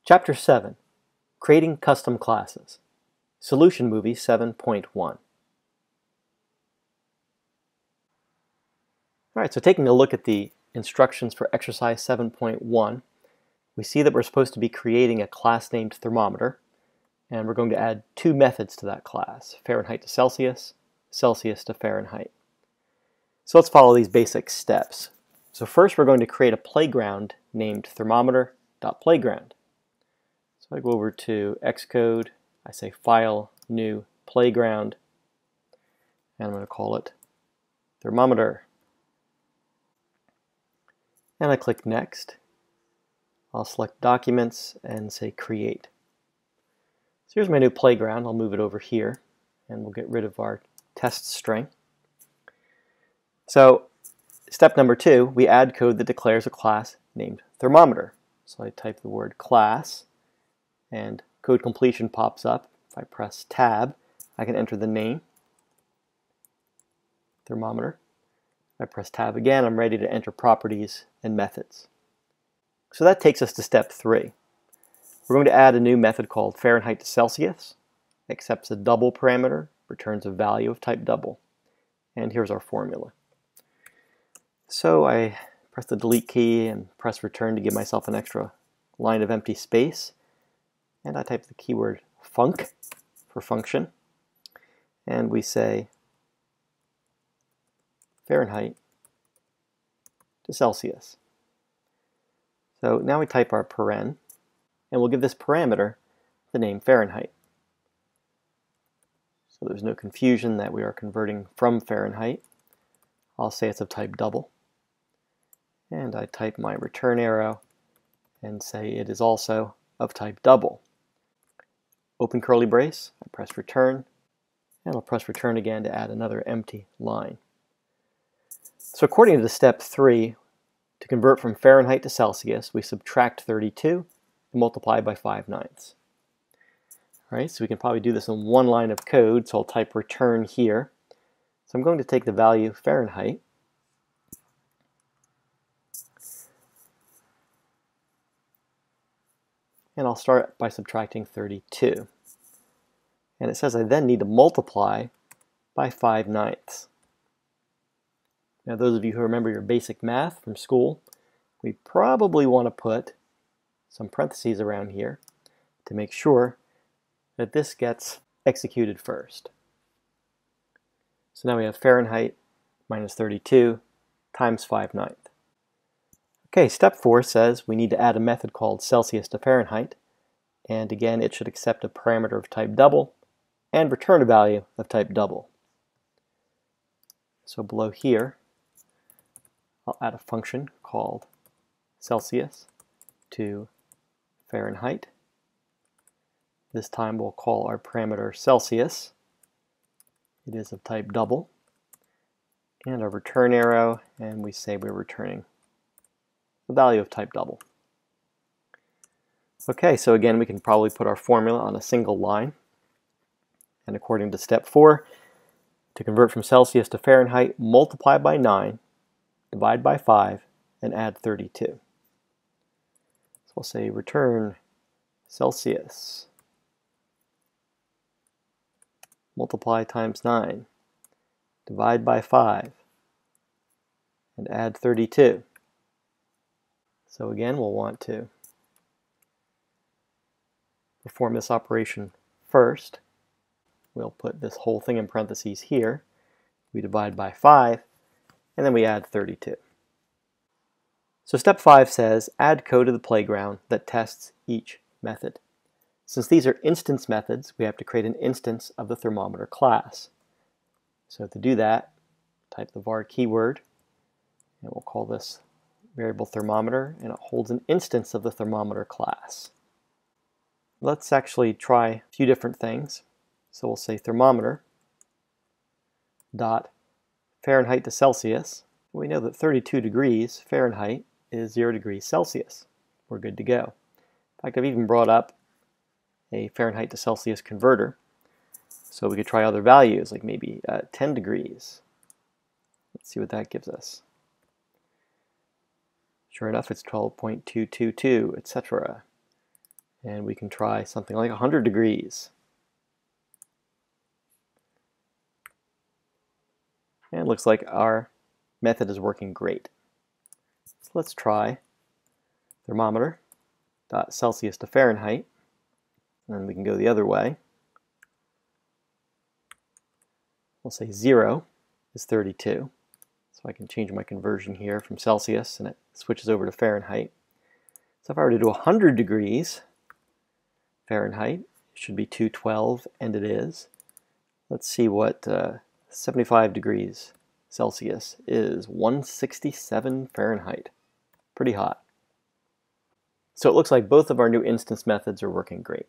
Chapter 7, Creating Custom Classes. Solution Movie 7.1. Alright, so taking a look at the instructions for exercise 7.1, we see that we're supposed to be creating a class named Thermometer, and we're going to add two methods to that class, Fahrenheit to Celsius, Celsius to Fahrenheit. So let's follow these basic steps. So first we're going to create a playground named thermometer.playground. So I go over to Xcode, I say File, New, Playground, and I'm going to call it Thermometer. And I click Next. I'll select Documents and say Create. So here's my new playground. I'll move it over here, and we'll get rid of our test string. So step number 2, we add code that declares a class named Thermometer. So I type the word class, and code completion pops up. If I press Tab, I can enter the name, Thermometer. If I press Tab again, I'm ready to enter properties and methods. So that takes us to step 3. We're going to add a new method called Fahrenheit to Celsius. It accepts a double parameter, returns a value of type double. And here's our formula. So I press the delete key and press return to give myself an extra line of empty space. And I type the keyword func for function. And we say Fahrenheit to Celsius. So now we type our paren, and we'll give this parameter the name Fahrenheit. So there's no confusion that we are converting from Fahrenheit. I'll say it's of type double. And I type my return arrow and say it is also of type double. Open curly brace, I press return, and I'll press return again to add another empty line. So according to step 3, to convert from Fahrenheit to Celsius, we subtract 32 and multiply by 5/9. All right, so we can probably do this in one line of code, so I'll type return here. So I'm going to take the value Fahrenheit, and I'll start by subtracting 32. And it says I then need to multiply by 5/9. Now those of you who remember your basic math from school, we probably want to put some parentheses around here to make sure that this gets executed first. So now we have Fahrenheit minus 32 times 5/9. Okay, step 4 says we need to add a method called Celsius to Fahrenheit, and again it should accept a parameter of type double and return a value of type double. So below here I'll add a function called Celsius to Fahrenheit. This time we'll call our parameter Celsius. It is of type double. And our return arrow, and we say we're returning the value of type double. Okay, so again we can probably put our formula on a single line. And according to step 4, to convert from Celsius to Fahrenheit, multiply by 9, divide by 5, and add 32. So we'll say return Celsius, multiply times 9, divide by 5, and add 32. So again, we'll want to perform this operation first. We'll put this whole thing in parentheses here. We divide by 5, and then we add 32. So step 5 says, add code to the playground that tests each method. Since these are instance methods, we have to create an instance of the thermometer class. So to do that, type the var keyword, and we'll call this variable thermometer, and it holds an instance of the thermometer class. Let's actually try a few different things. So we'll say thermometer dot Fahrenheit to Celsius. We know that 32 degrees Fahrenheit is 0 degrees Celsius. We're good to go. In fact, I've even brought up a Fahrenheit to Celsius converter, so we could try other values, like maybe 10 degrees. Let's see what that gives us. Sure enough, it's 12.222, etc. And we can try something like 100 degrees. And it looks like our method is working great. So let's try thermometer .Celsius to Fahrenheit. And then we can go the other way. We'll say 0 is 32. So I can change my conversion here from Celsius and it switches over to Fahrenheit. So if I were to do 100 degrees Fahrenheit, it should be 212, and it is. Let's see what 75 degrees Celsius is. 167 Fahrenheit. Pretty hot. So it looks like both of our new instance methods are working great.